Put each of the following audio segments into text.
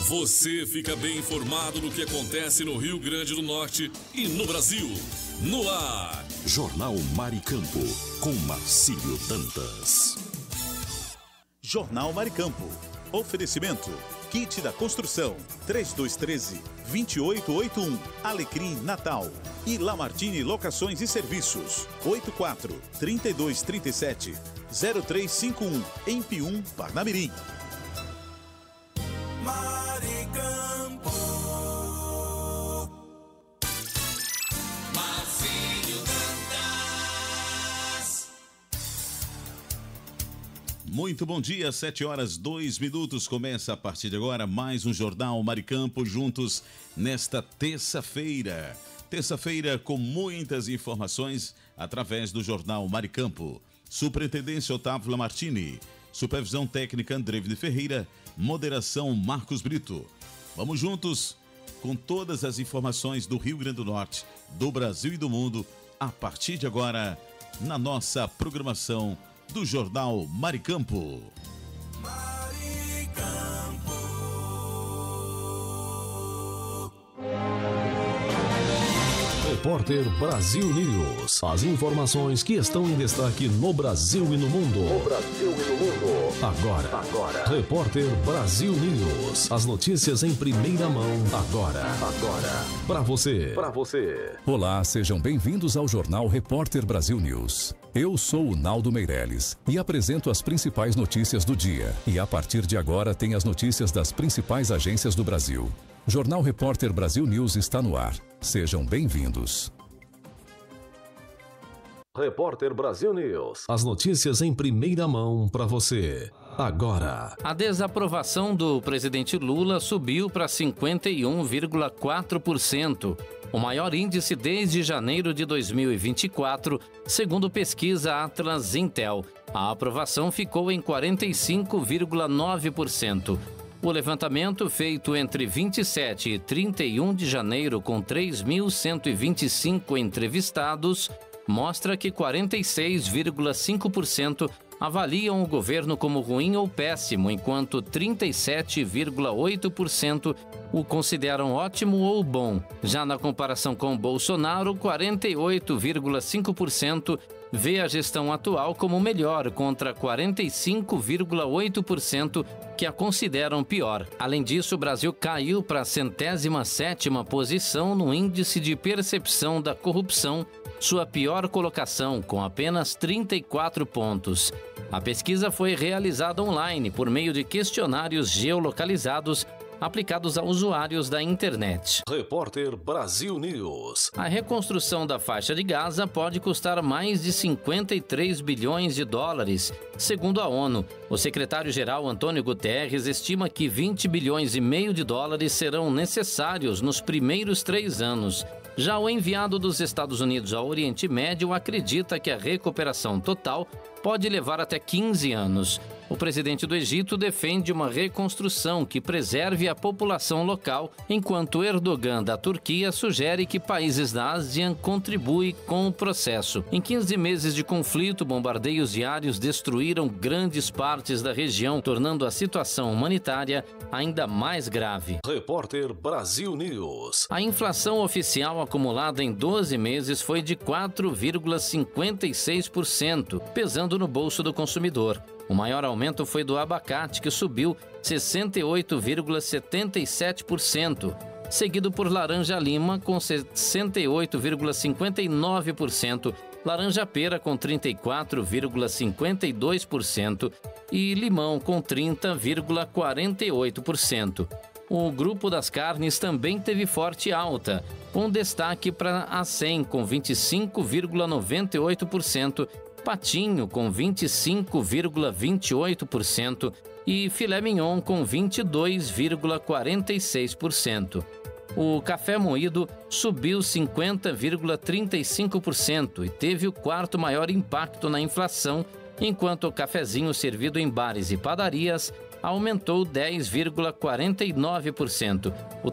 Você fica bem informado do que acontece no Rio Grande do Norte e no Brasil. No ar, Jornal Maricampo, com Marcílio Dantas. Jornal Maricampo. Oferecimento. Kit da Construção. 3213-2881. Alecrim Natal. E Lamartine Locações e Serviços. 84-3237-0351. Em Pium, Parnamirim. Maricampo. Marcílio Dantas. Muito bom dia, 7h02. Começa a partir de agora mais um Jornal Maricampo, juntos nesta terça-feira. Terça-feira com muitas informações através do Jornal Maricampo. Superintendência Otávio Lamartine. Supervisão técnica Andreville Ferreira, moderação Marcos Brito. Vamos juntos com todas as informações do Rio Grande do Norte, do Brasil e do mundo, a partir de agora, na nossa programação do Jornal Maricampo. Repórter Brasil News. As informações que estão em destaque no Brasil e no mundo. Agora. Repórter Brasil News. As notícias em primeira mão. Agora. Para você. Olá, sejam bem-vindos ao Jornal Repórter Brasil News. Eu sou o Naldo Meirelles e apresento as principais notícias do dia. E a partir de agora tem as notícias das principais agências do Brasil. Jornal Repórter Brasil News está no ar. Sejam bem-vindos. Repórter Brasil News. As notícias em primeira mão para você. Agora. A desaprovação do presidente Lula subiu para 51,4%, o maior índice desde janeiro de 2024, segundo pesquisa Atlas Intel. A aprovação ficou em 45,9%. O levantamento, feito entre 27 e 31 de janeiro com 3.125 entrevistados, mostra que 46,5% avaliam o governo como ruim ou péssimo, enquanto 37,8% o consideram ótimo ou bom. Já na comparação com Bolsonaro, 48,5% vê a gestão atual como melhor, contra 45,8% que a consideram pior. Além disso, o Brasil caiu para a 107ª posição no índice de percepção da corrupção, sua pior colocação, com apenas 34 pontos. A pesquisa foi realizada online por meio de questionários geolocalizados aplicados a usuários da internet. Repórter Brasil News. A reconstrução da faixa de Gaza pode custar mais de 53 bilhões de dólares, segundo a ONU. O secretário-geral Antônio Guterres estima que 20 bilhões e meio de dólares serão necessários nos primeiros 3 anos. Já o enviado dos Estados Unidos ao Oriente Médio acredita que a recuperação total pode levar até 15 anos. O presidente do Egito defende uma reconstrução que preserve a população local, enquanto Erdogan da Turquia sugere que países da Ásia contribuem com o processo. Em 15 meses de conflito, bombardeios diários destruíram grandes partes da região, tornando a situação humanitária ainda mais grave. Repórter Brasil News. A inflação oficial acumulada em 12 meses foi de 4,56%, pesando no bolso do consumidor. O maior aumento foi do abacate, que subiu 68,77%, seguido por laranja-lima com 68,59%, laranja-pera com 34,52% e limão com 30,48%. O grupo das carnes também teve forte alta, com destaque para a acém com 25,98%, patinho com 25,28% e filé mignon com 22,46%. O café moído subiu 50,35% e teve o quarto maior impacto na inflação, enquanto o cafezinho servido em bares e padarias aumentou 10,49%. O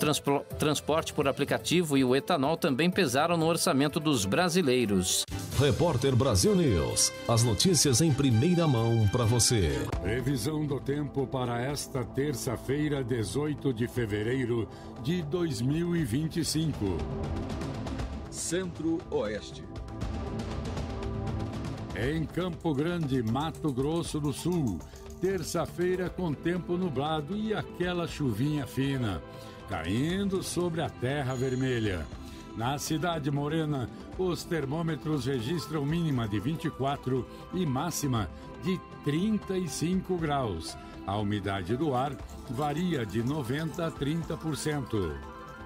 transporte por aplicativo e o etanol também pesaram no orçamento dos brasileiros. Repórter Brasil News. As notícias em primeira mão para você. Previsão do tempo para esta terça-feira, 18 de fevereiro de 2025. Centro-Oeste. Em Campo Grande, Mato Grosso do Sul, terça-feira com tempo nublado e aquela chuvinha fina, caindo sobre a terra vermelha. Na Cidade Morena, os termômetros registram mínima de 24 e máxima de 35 graus. A umidade do ar varia de 90% a 30%.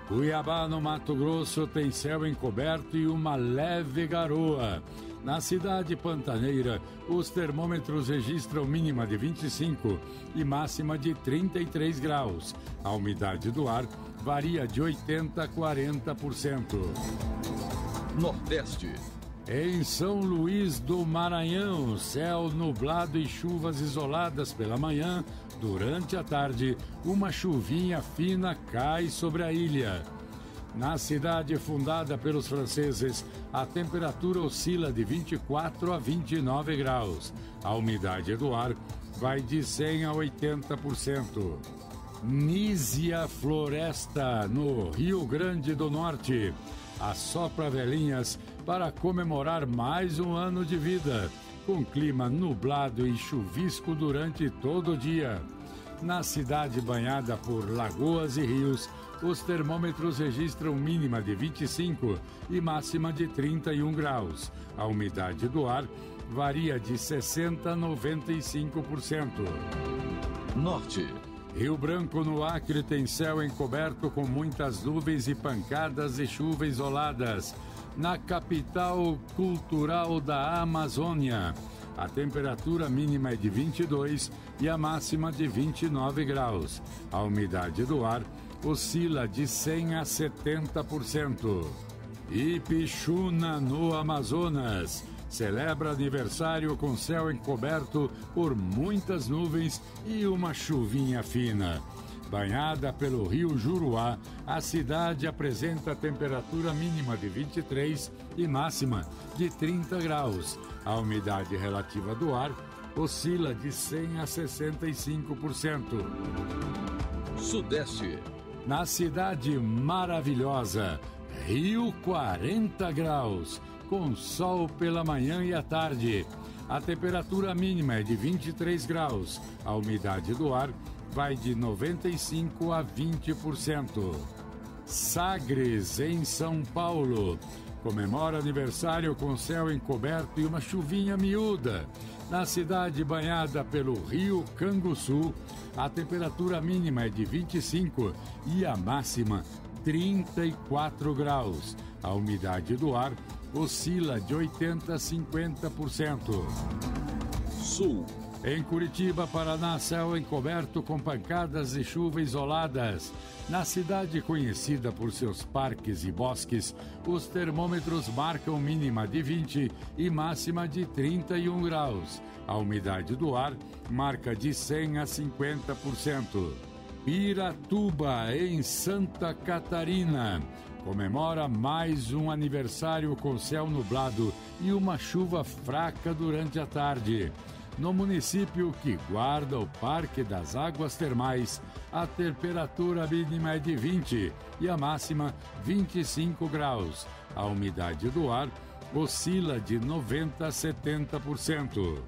Cuiabá, no Mato Grosso, tem céu encoberto e uma leve garoa. Na cidade pantaneira, os termômetros registram mínima de 25 e máxima de 33 graus. A umidade do ar varia de 80% a 40%. Nordeste. Em São Luís do Maranhão, céu nublado e chuvas isoladas pela manhã. Durante a tarde, uma chuvinha fina cai sobre a ilha. Na cidade fundada pelos franceses, a temperatura oscila de 24 a 29 graus. A umidade do ar vai de 100% a 80%. Nísia Floresta, no Rio Grande do Norte. Assopra velhinhas para comemorar mais um ano de vida, com clima nublado e chuvisco durante todo o dia. Na cidade banhada por lagoas e rios, os termômetros registram mínima de 25 e máxima de 31 graus. A umidade do ar varia de 60% a 95%. Norte. Rio Branco, no Acre, tem céu encoberto com muitas nuvens e pancadas de chuva isoladas. Na capital cultural da Amazônia, a temperatura mínima é de 22 e a máxima de 29 graus. A umidade do ar oscila de 100% a 70%. Ipixuna, no Amazonas, celebra aniversário com céu encoberto por muitas nuvens e uma chuvinha fina. Banhada pelo rio Juruá, a cidade apresenta temperatura mínima de 23 e máxima de 30 graus. A umidade relativa do ar oscila de 100% a 65%. Sudeste. Na cidade maravilhosa, Rio 40 graus, com sol pela manhã e à tarde. A temperatura mínima é de 23 graus. A umidade do ar vai de 95% a 20%. Sagres, em São Paulo, comemora aniversário com céu encoberto e uma chuvinha miúda. Na cidade banhada pelo rio Canguçu, a temperatura mínima é de 25 e a máxima 34 graus. A umidade do ar oscila de 80% a 50%. Sul. Em Curitiba, Paraná, céu encoberto com pancadas de chuva isoladas. Na cidade conhecida por seus parques e bosques, os termômetros marcam mínima de 20 e máxima de 31 graus. A umidade do ar marca de 100% a 50%. Piratuba, em Santa Catarina, comemora mais um aniversário com céu nublado e uma chuva fraca durante a tarde. No município que guarda o Parque das Águas Termais, a temperatura mínima é de 20 e a máxima 25 graus. A umidade do ar oscila de 90% a 70%.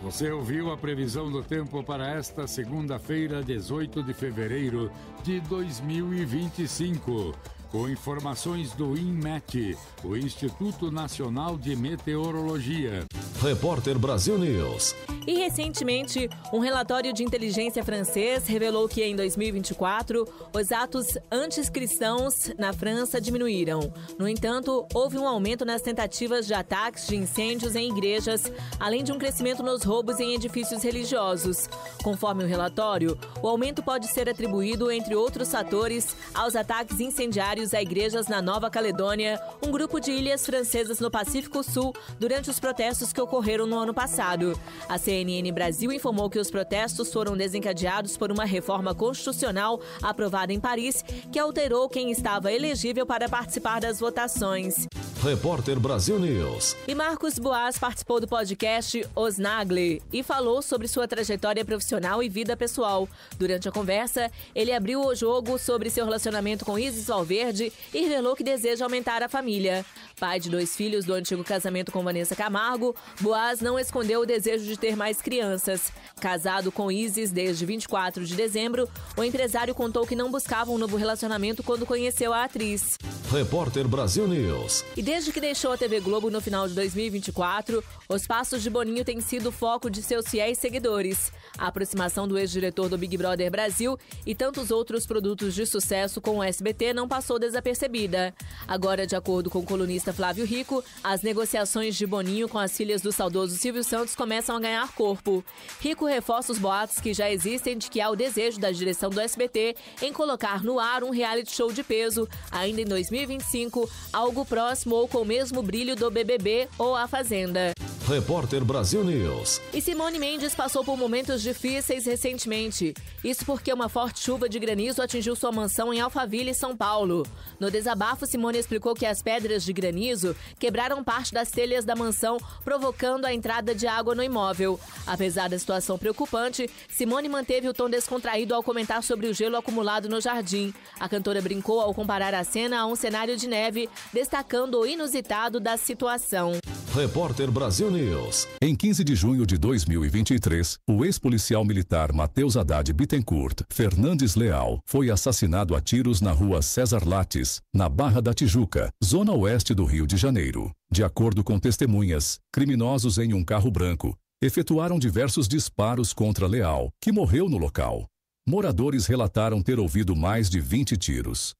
Você ouviu a previsão do tempo para esta segunda-feira, 18 de fevereiro de 2025. Com informações do INMET, o Instituto Nacional de Meteorologia. Repórter Brasil News. E recentemente, um relatório de inteligência francês revelou que em 2024, os atos anticristãos na França diminuíram. No entanto, houve um aumento nas tentativas de ataques de incêndios em igrejas, além de um crescimento nos roubos em edifícios religiosos. Conforme o relatório, o aumento pode ser atribuído, entre outros fatores, aos ataques incendiários a igrejas na Nova Caledônia, um grupo de ilhas francesas no Pacífico Sul, durante os protestos que ocorreram no ano passado. Assim CNN Brasil informou que os protestos foram desencadeados por uma reforma constitucional aprovada em Paris, que alterou quem estava elegível para participar das votações. Repórter Brasil News. E Marcos Boas participou do podcast Os Nagli e falou sobre sua trajetória profissional e vida pessoal. Durante a conversa, ele abriu o jogo sobre seu relacionamento com Isis Valverde e revelou que deseja aumentar a família. Pai de 2 filhos do antigo casamento com Vanessa Camargo, Boas não escondeu o desejo de ter mais crianças. Casado com Isis desde 24 de dezembro, o empresário contou que não buscava um novo relacionamento quando conheceu a atriz. Repórter Brasil News. E desde que deixou a TV Globo no final de 2024, os passos de Boninho têm sido o foco de seus fiéis seguidores. A aproximação do ex-diretor do Big Brother Brasil e tantos outros produtos de sucesso com o SBT não passou desapercebida. Agora, de acordo com o colunista Flávio Rico, as negociações de Boninho com as filhas do saudoso Silvio Santos começam a ganhar corpo. Rico reforça os boatos que já existem de que há o desejo da direção do SBT em colocar no ar um reality show de peso, ainda em 2025, algo próximo ou com o mesmo brilho do BBB ou A Fazenda. Repórter Brasil News. E Simone Mendes passou por momentos difíceis recentemente. Isso porque uma forte chuva de granizo atingiu sua mansão em Alphaville, São Paulo. No desabafo, Simone explicou que as pedras de granizo quebraram parte das telhas da mansão, provocando a entrada de água no imóvel. Apesar da situação preocupante, Simone manteve o tom descontraído ao comentar sobre o gelo acumulado no jardim. A cantora brincou ao comparar a cena a um cenário de neve, destacando o inusitado da situação. Repórter Brasil News. Em 15 de junho de 2023, o ex-policial militar Matheus Haddad Bittencourt Fernandes Leal foi assassinado a tiros na rua César Lattes, na Barra da Tijuca, zona oeste do Rio de Janeiro. De acordo com testemunhas, criminosos em um carro branco efetuaram diversos disparos contra Leal, que morreu no local. Moradores relataram ter ouvido mais de 20 tiros.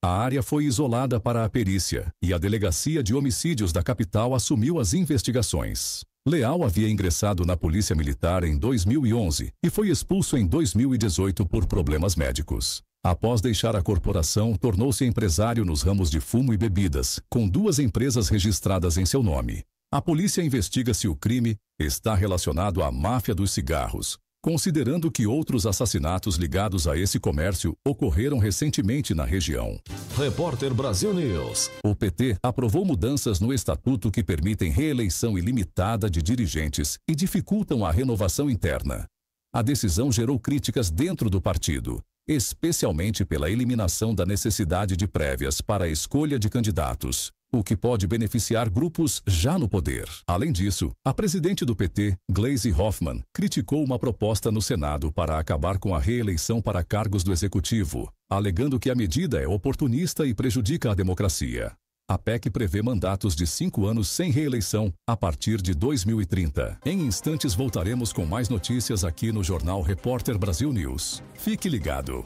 A área foi isolada para a perícia e a Delegacia de Homicídios da capital assumiu as investigações. Leal havia ingressado na Polícia Militar em 2011 e foi expulso em 2018 por problemas médicos. Após deixar a corporação, tornou-se empresário nos ramos de fumo e bebidas, com 2 empresas registradas em seu nome. A polícia investiga se o crime está relacionado à máfia dos cigarros, considerando que outros assassinatos ligados a esse comércio ocorreram recentemente na região. Repórter Brasil News. O PT aprovou mudanças no estatuto que permitem reeleição ilimitada de dirigentes e dificultam a renovação interna. A decisão gerou críticas dentro do partido, especialmente pela eliminação da necessidade de prévias para a escolha de candidatos, o que pode beneficiar grupos já no poder. Além disso, a presidente do PT, Gleisi Hoffmann, criticou uma proposta no Senado para acabar com a reeleição para cargos do Executivo, alegando que a medida é oportunista e prejudica a democracia. A PEC prevê mandatos de 5 anos sem reeleição a partir de 2030. Em instantes voltaremos com mais notícias aqui no Jornal Repórter Brasil News. Fique ligado.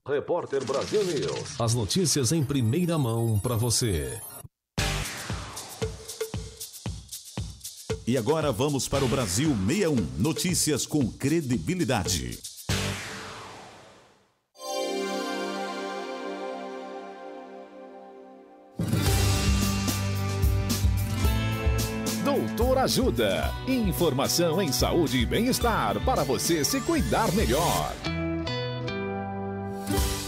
Repórter Brasil News. As notícias em primeira mão para você. E agora vamos para o Brasil 61. Notícias com credibilidade. Doutor Ajuda. Informação em saúde e bem-estar para você se cuidar melhor.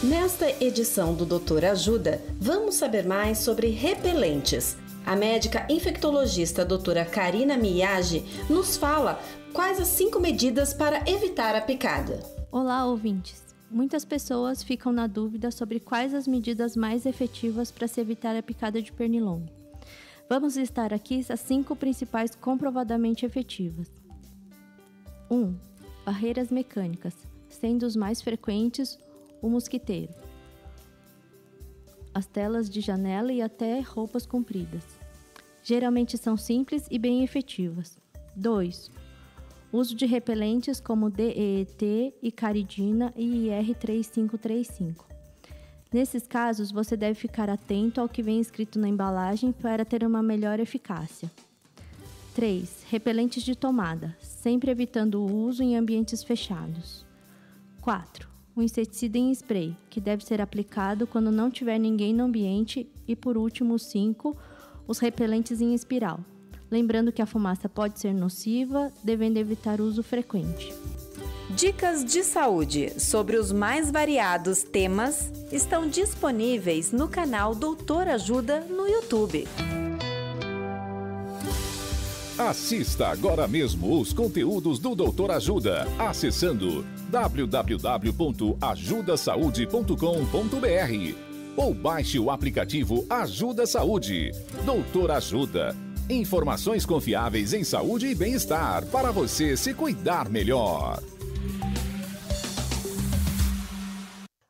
Nesta edição do Doutor Ajuda, vamos saber mais sobre repelentes. A médica infectologista doutora Karina Miyagi nos fala quais as 5 medidas para evitar a picada. Olá, ouvintes. Muitas pessoas ficam na dúvida sobre quais as medidas mais efetivas para se evitar a picada de pernilongo. Vamos listar aqui as 5 principais comprovadamente efetivas. 1. Barreiras mecânicas, sendo os mais frequentes o mosquiteiro, as telas de janela e até roupas compridas. Geralmente são simples e bem efetivas. 2. Uso de repelentes como DEET, Icaridina e IR3535. Nesses casos, você deve ficar atento ao que vem escrito na embalagem para ter uma melhor eficácia. 3. Repelentes de tomada, sempre evitando o uso em ambientes fechados. 4. O inseticida em spray, que deve ser aplicado quando não tiver ninguém no ambiente. E por último, 5. Os repelentes em espiral. lembrando que a fumaça pode ser nociva, devendo evitar o uso frequente. Dicas de saúde sobre os mais variados temas estão disponíveis no canal Doutor Ajuda no YouTube. Assista agora mesmo os conteúdos do Doutor Ajuda, acessando www.ajudasaude.com.br ou baixe o aplicativo Ajuda Saúde. Doutor Ajuda. Informações confiáveis em saúde e bem-estar para você se cuidar melhor.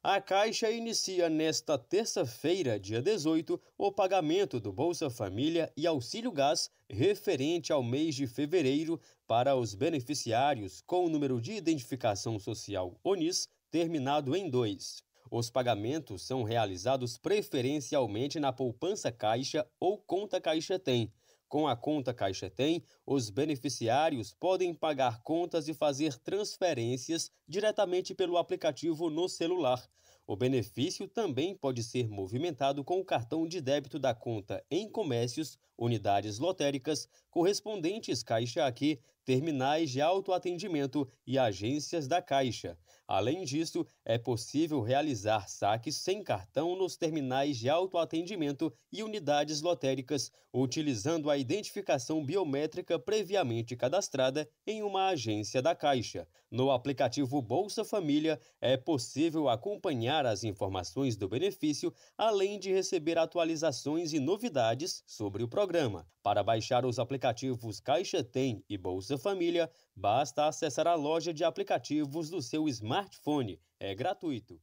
A Caixa inicia nesta terça-feira, dia 18, o pagamento do Bolsa Família e Auxílio Gás referente ao mês de fevereiro para os beneficiários com o número de identificação social ONIS terminado em 2. Os pagamentos são realizados preferencialmente na poupança Caixa ou conta Caixa Tem. Com a conta Caixa Tem, os beneficiários podem pagar contas e fazer transferências diretamente pelo aplicativo no celular. O benefício também pode ser movimentado com o cartão de débito da conta em comércios, unidades lotéricas, correspondentes Caixa Aqui, terminais de autoatendimento e agências da Caixa. Além disso, é possível realizar saques sem cartão nos terminais de autoatendimento e unidades lotéricas, utilizando a identificação biométrica previamente cadastrada em uma agência da Caixa. No aplicativo Bolsa Família, é possível acompanhar as informações do benefício, além de receber atualizações e novidades sobre o programa. Para baixar os aplicativos Caixa Tem e Bolsa Família, basta acessar a loja de aplicativos do seu smartphone. É gratuito.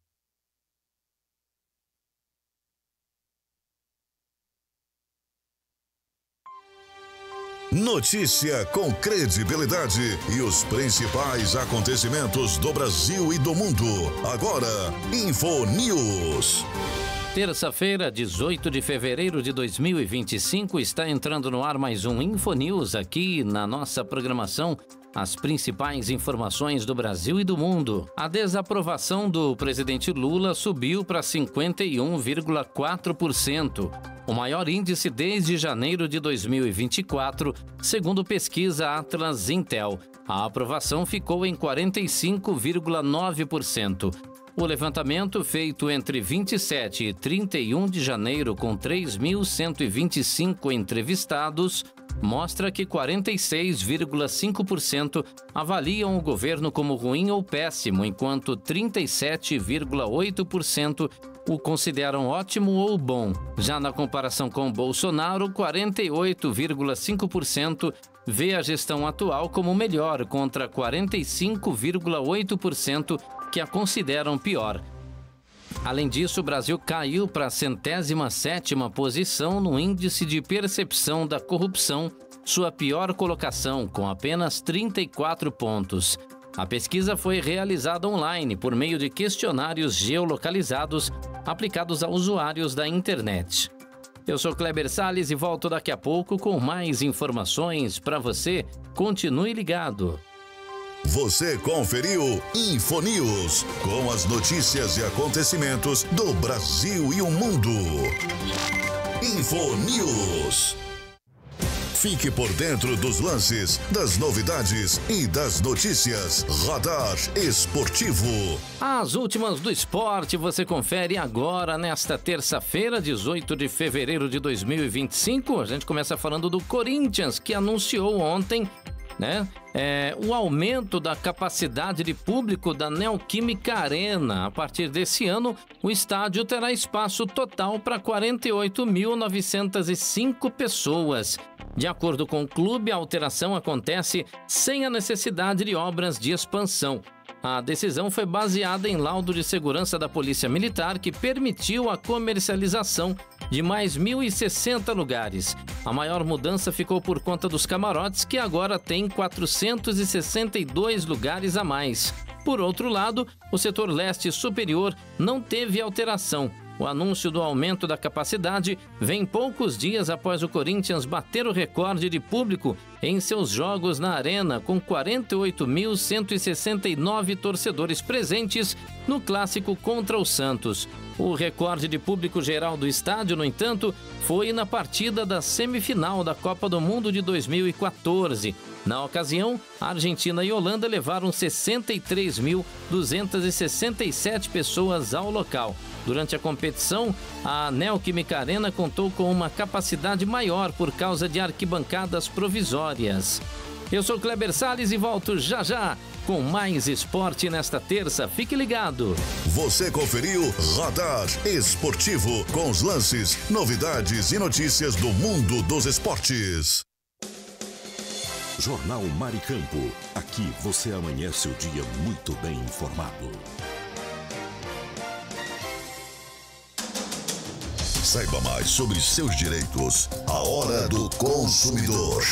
Notícia com credibilidade e os principais acontecimentos do Brasil e do mundo. Agora, InfoNews. Terça-feira, 18 de fevereiro de 2025, está entrando no ar mais um InfoNews aqui na nossa programação. As principais informações do Brasil e do mundo. A desaprovação do presidente Lula subiu para 51,4%, o maior índice desde janeiro de 2024, segundo pesquisa Atlas Intel. A aprovação ficou em 45,9%. O levantamento feito entre 27 e 31 de janeiro com 3.125 entrevistados mostra que 46,5% avaliam o governo como ruim ou péssimo, enquanto 37,8% o consideram ótimo ou bom. Já na comparação com Bolsonaro, 48,5% vê a gestão atual como melhor, contra 45,8% que a consideram pior. Além disso, o Brasil caiu para a 107ª posição no índice de percepção da corrupção, sua pior colocação, com apenas 34 pontos. A pesquisa foi realizada online por meio de questionários geolocalizados aplicados a usuários da internet. Eu sou Kleber Salles e volto daqui a pouco com mais informações para você. Continue ligado. Você conferiu InfoNews, com as notícias e acontecimentos do Brasil e o mundo. InfoNews. Fique por dentro dos lances, das novidades e das notícias. Radar Esportivo. As últimas do esporte você confere agora, nesta terça-feira, 18 de fevereiro de 2025. A gente começa falando do Corinthians, que anunciou ontem, o aumento da capacidade de público da Neoquímica Arena. A partir desse ano, o estádio terá espaço total para 48.905 pessoas. De acordo com o clube, a alteração acontece sem a necessidade de obras de expansão. A decisão foi baseada em laudo de segurança da Polícia Militar, que permitiu a comercialização de mais 1.060 lugares. A maior mudança ficou por conta dos camarotes, que agora tem 462 lugares a mais. Por outro lado, o setor leste superior não teve alteração. O anúncio do aumento da capacidade vem poucos dias após o Corinthians bater o recorde de público em seus jogos na Arena, com 48.169 torcedores presentes no clássico contra o Santos. O recorde de público geral do estádio, no entanto, foi na partida da semifinal da Copa do Mundo de 2014. Na ocasião, a Argentina e a Holanda levaram 63.267 pessoas ao local. Durante a competição, a Neoquímica Arena contou com uma capacidade maior por causa de arquibancadas provisórias. Eu sou Kleber Salles e volto já já com mais esporte nesta terça. Fique ligado. Você conferiu Radar Esportivo com os lances, novidades e notícias do mundo dos esportes. Jornal Maricampo. Aqui você amanhece o dia muito bem informado. Saiba mais sobre seus direitos. A Hora do Consumidor.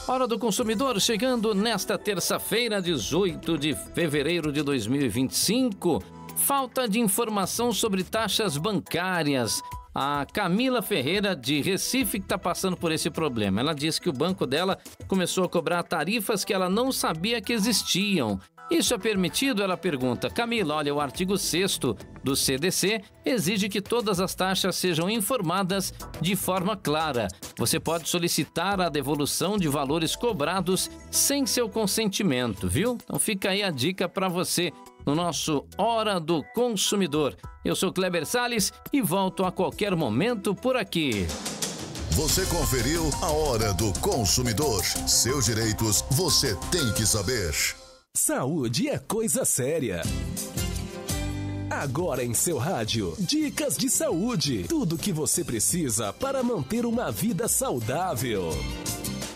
Hora do Consumidor chegando nesta terça-feira, 18 de fevereiro de 2025. Falta de informação sobre taxas bancárias. A Camila Ferreira, de Recife, que está passando por esse problema. Ela disse que o banco dela começou a cobrar tarifas que ela não sabia que existiam. Isso é permitido? Ela pergunta. Camila, olha, o artigo 6º do CDC exige que todas as taxas sejam informadas de forma clara. Você pode solicitar a devolução de valores cobrados sem seu consentimento, viu? Então fica aí a dica para você no nosso Hora do Consumidor. Eu sou Kleber Salles e volto a qualquer momento por aqui. Você conferiu a Hora do Consumidor. Seus direitos você tem que saber. Saúde é coisa séria. Agora em seu rádio, dicas de saúde. Tudo o que você precisa para manter uma vida saudável.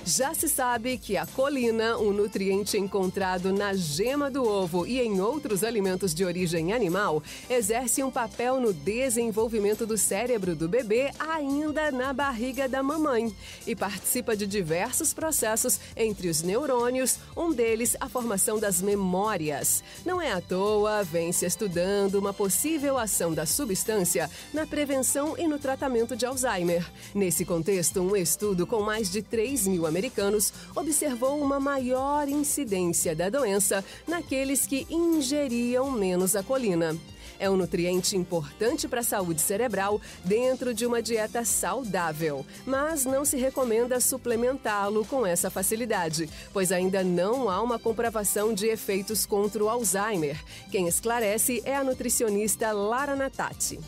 Já se sabe que a colina, um nutriente encontrado na gema do ovo e em outros alimentos de origem animal, exerce um papel no desenvolvimento do cérebro do bebê ainda na barriga da mamãe e participa de diversos processos entre os neurônios, um deles a formação das memórias. Não é à toa, vem-se estudando uma possível ação da substância na prevenção e no tratamento de Alzheimer. Nesse contexto, um estudo com mais de 3.000 americanos observou uma maior incidência da doença naqueles que ingeriam menos a colina. É um nutriente importante para a saúde cerebral dentro de uma dieta saudável, mas não se recomenda suplementá-lo com essa facilidade, pois ainda não há uma comprovação de efeitos contra o Alzheimer. Quem esclarece é a nutricionista Lara Natati.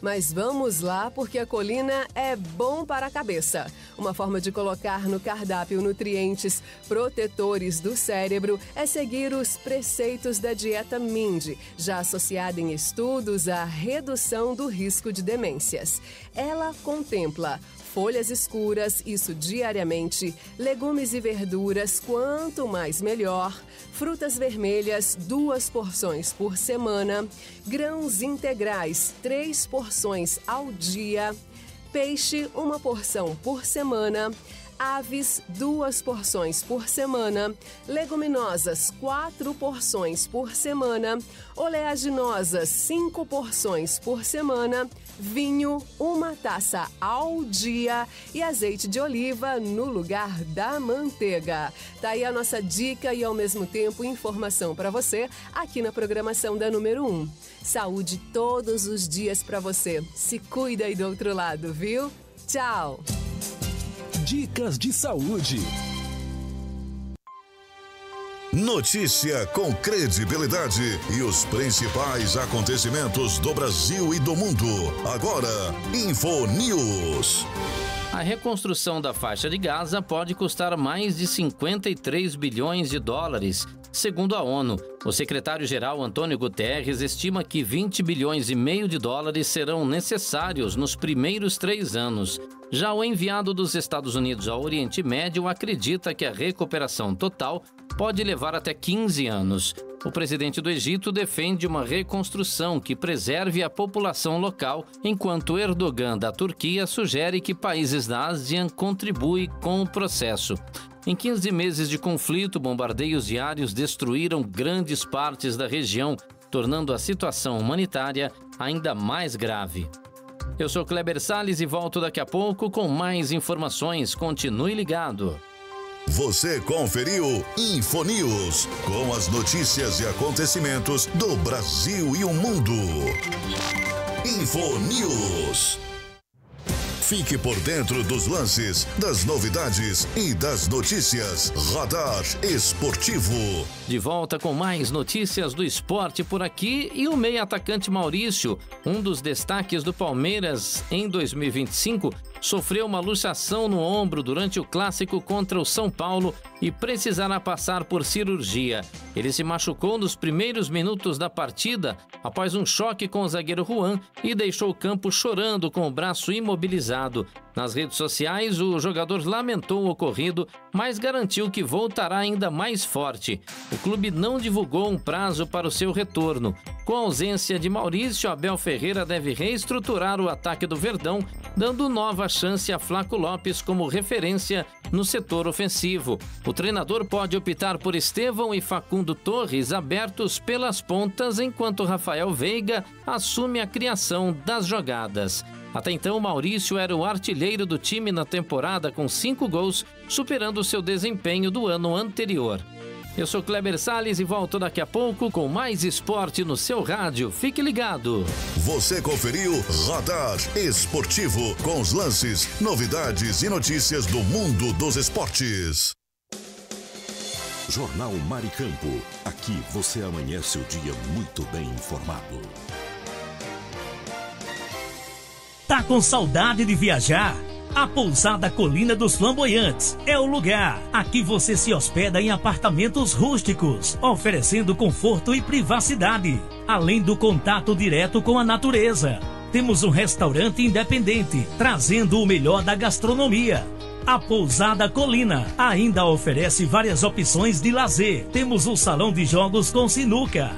Mas vamos lá, porque a colina é bom para a cabeça. Uma forma de colocar no cardápio nutrientes protetores do cérebro é seguir os preceitos da dieta Mindy, já associada em estudos à redução do risco de demências. Ela contempla folhas escuras, isso diariamente, legumes e verduras, quanto mais melhor, frutas vermelhas, 2 porções por semana, grãos integrais, 3 porções ao dia, peixe, 1 porção por semana, aves, 2 porções por semana, leguminosas, 4 porções por semana, oleaginosas, 5 porções por semana, vinho, 1 taça ao dia e azeite de oliva no lugar da manteiga. Tá aí a nossa dica e, ao mesmo tempo, informação para você aqui na programação da número 1. Saúde todos os dias para você. Se cuida aí do outro lado, viu? Tchau! Dicas de saúde. Notícia com credibilidade e os principais acontecimentos do Brasil e do mundo. Agora, Info News. A reconstrução da faixa de Gaza pode custar mais de 53 bilhões de dólares. Segundo a ONU, o secretário-geral Antônio Guterres estima que 20 bilhões e meio de dólares serão necessários nos primeiros 3 anos. Já o enviado dos Estados Unidos ao Oriente Médio acredita que a recuperação total pode levar até 15 anos. O presidente do Egito defende uma reconstrução que preserve a população local, enquanto Erdogan da Turquia sugere que países da Ásia contribuem com o processo. Em 15 meses de conflito, bombardeios diários destruíram grandes partes da região, tornando a situação humanitária ainda mais grave. Eu sou Kleber Salles e volto daqui a pouco com mais informações. Continue ligado. Você conferiu Infonews, com as notícias e acontecimentos do Brasil e o mundo. Infonews. Fique por dentro dos lances, das novidades e das notícias. Radar Esportivo. De volta com mais notícias do esporte por aqui, e o meia atacante Maurício, um dos destaques do Palmeiras em 2025, sofreu uma luxação no ombro durante o clássico contra o São Paulo e precisará passar por cirurgia. Ele se machucou nos primeiros minutos da partida após um choque com o zagueiro Juan e deixou o campo chorando com o braço imobilizado. Nas redes sociais, o jogador lamentou o ocorrido, mas garantiu que voltará ainda mais forte. O clube não divulgou um prazo para o seu retorno. Com a ausência de Maurício, Abel Ferreira deve reestruturar o ataque do Verdão, dando nova chance a Flaco Lopes como referência no setor ofensivo. O treinador pode optar por Estevão e Facundo Torres abertos pelas pontas, enquanto Rafael Veiga assume a criação das jogadas. Até então, Maurício era o artilheiro do time na temporada com 5 gols, superando seu desempenho do ano anterior. Eu sou Kleber Salles e volto daqui a pouco com mais esporte no seu rádio. Fique ligado. Você conferiu Radar Esportivo, com os lances, novidades e notícias do mundo dos esportes. Jornal Maricampo. Aqui você amanhece o dia muito bem informado. Tá com saudade de viajar? A Pousada Colina dos Flamboyantes é o lugar. Aqui você se hospeda em apartamentos rústicos, oferecendo conforto e privacidade, além do contato direto com a natureza. Temos um restaurante independente, trazendo o melhor da gastronomia. A Pousada Colina ainda oferece várias opções de lazer. Temos um salão de jogos com sinuca,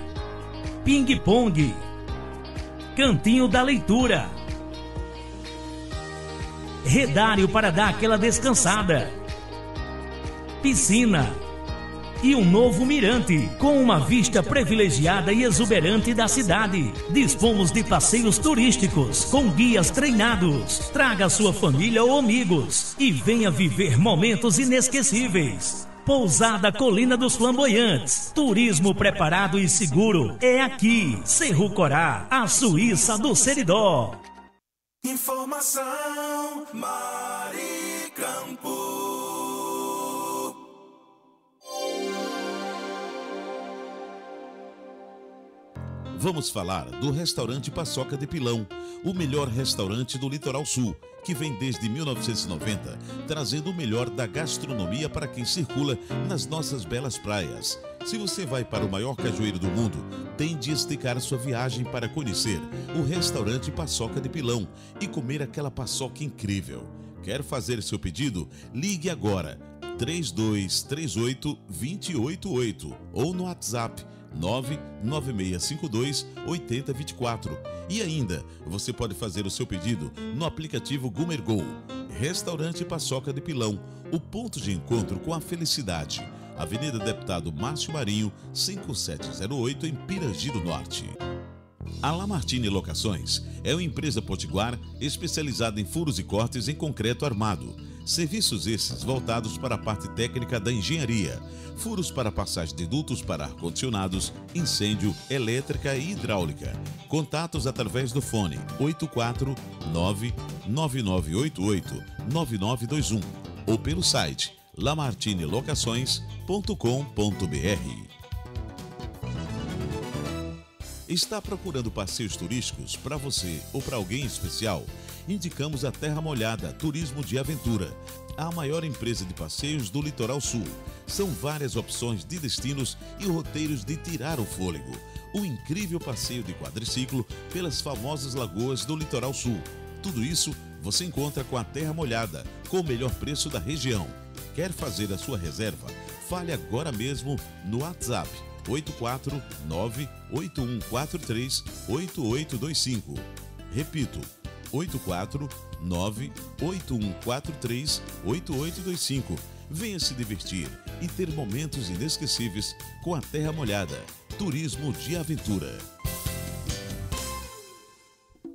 ping-pong, cantinho da leitura, redário para dar aquela descansada, piscina e um novo mirante com uma vista privilegiada e exuberante da cidade. Dispomos de passeios turísticos com guias treinados. Traga sua família ou amigos e venha viver momentos inesquecíveis. Pousada Colina dos Flamboyantes. Turismo preparado e seguro. É aqui, Cerro Corá, a Suíça do Seridó. Informação Maricampo. Vamos falar do restaurante Paçoca de Pilão, o melhor restaurante do Litoral Sul, que vem desde 1990, trazendo o melhor da gastronomia para quem circula nas nossas belas praias. Se você vai para o maior cajueiro do mundo, tem de esticar sua viagem para conhecer o restaurante Paçoca de Pilão e comer aquela paçoca incrível. Quer fazer seu pedido? Ligue agora, 3238-288 ou no WhatsApp 99652-8024. E ainda, você pode fazer o seu pedido no aplicativo Gumergol. Restaurante Paçoca de Pilão, o ponto de encontro com a felicidade. Avenida Deputado Márcio Marinho, 5708, em Pirangi do Norte. A Lamartine Locações é uma empresa potiguar especializada em furos e cortes em concreto armado. Serviços esses voltados para a parte técnica da engenharia. Furos para passagem de dutos para ar-condicionados, incêndio, elétrica e hidráulica. Contatos através do fone 849-9988-9921 ou pelo site lamartinelocações.com.br. Está procurando passeios turísticos para você ou para alguém especial? Indicamos a Terra Molhada Turismo de Aventura, a maior empresa de passeios do Litoral Sul. São várias opções de destinos e roteiros de tirar o fôlego. O incrível passeio de quadriciclo pelas famosas lagoas do Litoral Sul. Tudo isso você encontra com a Terra Molhada, com o melhor preço da região. Quer fazer a sua reserva? Fale agora mesmo no WhatsApp 849-8143-8825. Repito, 849-8143-8825. Venha se divertir e ter momentos inesquecíveis com a Terra Molhada. Turismo de aventura.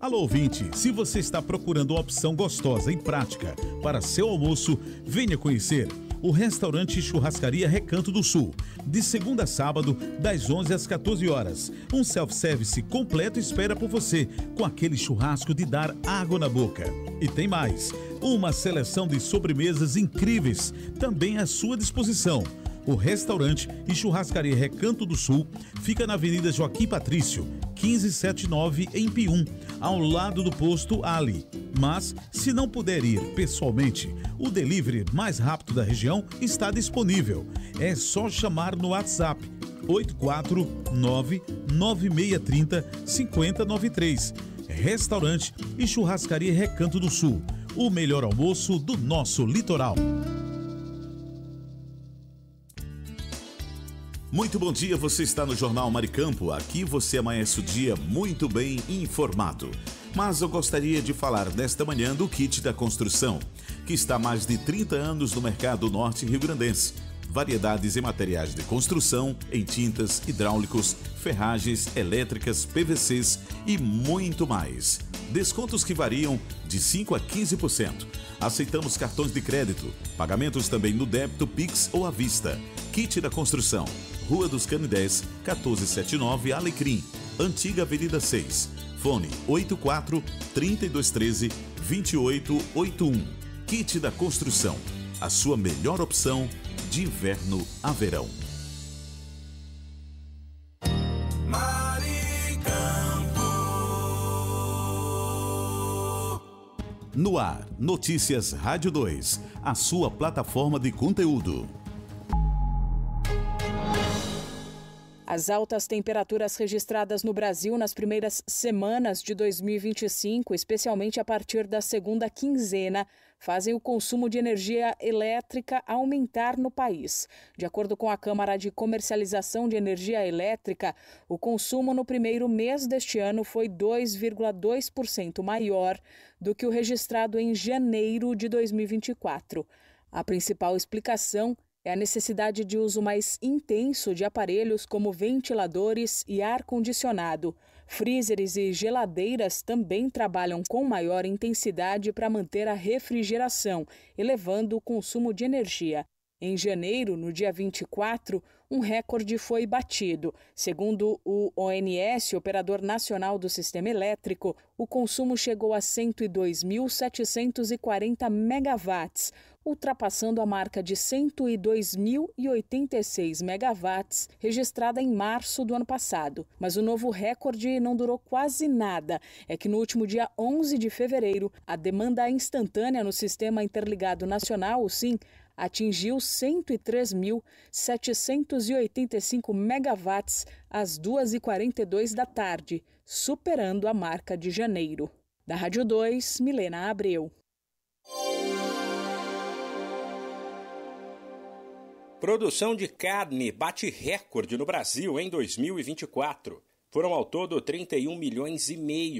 Alô, ouvinte, se você está procurando uma opção gostosa e prática para seu almoço, venha conhecer o restaurante e churrascaria Recanto do Sul, de segunda a sábado, das 11 às 14 horas. Um self-service completo espera por você, com aquele churrasco de dar água na boca. E tem mais, uma seleção de sobremesas incríveis, também à sua disposição. O restaurante e churrascaria Recanto do Sul fica na Avenida Joaquim Patrício, 1579, em Pium, ao lado do posto Ali. Mas, se não puder ir pessoalmente, o delivery mais rápido da região está disponível. É só chamar no WhatsApp 849-9630-5093. Restaurante e churrascaria Recanto do Sul, o melhor almoço do nosso litoral. Muito bom dia, você está no Jornal Maricampo. Aqui você amanhece o dia muito bem informado. Mas eu gostaria de falar nesta manhã do kit da construção, que está há mais de 30 anos no mercado norte rio-grandense. Variedades em materiais de construção, em tintas, hidráulicos, ferragens, elétricas, PVCs e muito mais. Descontos que variam de 5% a 15%. Aceitamos cartões de crédito, pagamentos também no débito, Pix ou à vista. Kit da construção, Rua dos Canidés, 1479, Alecrim, Antiga Avenida 6. Fone 84-3213-2881. Kit da construção, a sua melhor opção de inverno a verão. No ar, Notícias Rádio 2, a sua plataforma de conteúdo. As altas temperaturas registradas no Brasil nas primeiras semanas de 2025, especialmente a partir da segunda quinzena, fazem o consumo de energia elétrica aumentar no país. De acordo com a Câmara de Comercialização de Energia Elétrica, o consumo no primeiro mês deste ano foi 2,2% maior do que o registrado em janeiro de 2024. A principal explicação é a necessidade de uso mais intenso de aparelhos como ventiladores e ar-condicionado. Freezers e geladeiras também trabalham com maior intensidade para manter a refrigeração, elevando o consumo de energia. Em janeiro, no dia 24, um recorde foi batido. Segundo o ONS, Operador Nacional do Sistema Elétrico, o consumo chegou a 102.740 megawatts, ultrapassando a marca de 102.086 megawatts registrada em março do ano passado. Mas o novo recorde não durou quase nada. É que no último dia 11 de fevereiro, a demanda instantânea no Sistema Interligado Nacional, o SIN, atingiu 103.785 megawatts às 2h42 da tarde, superando a marca de janeiro. Da Rádio 2, Milena Abreu. Produção de carne bate recorde no Brasil em 2024. Foram ao todo 31,5 milhões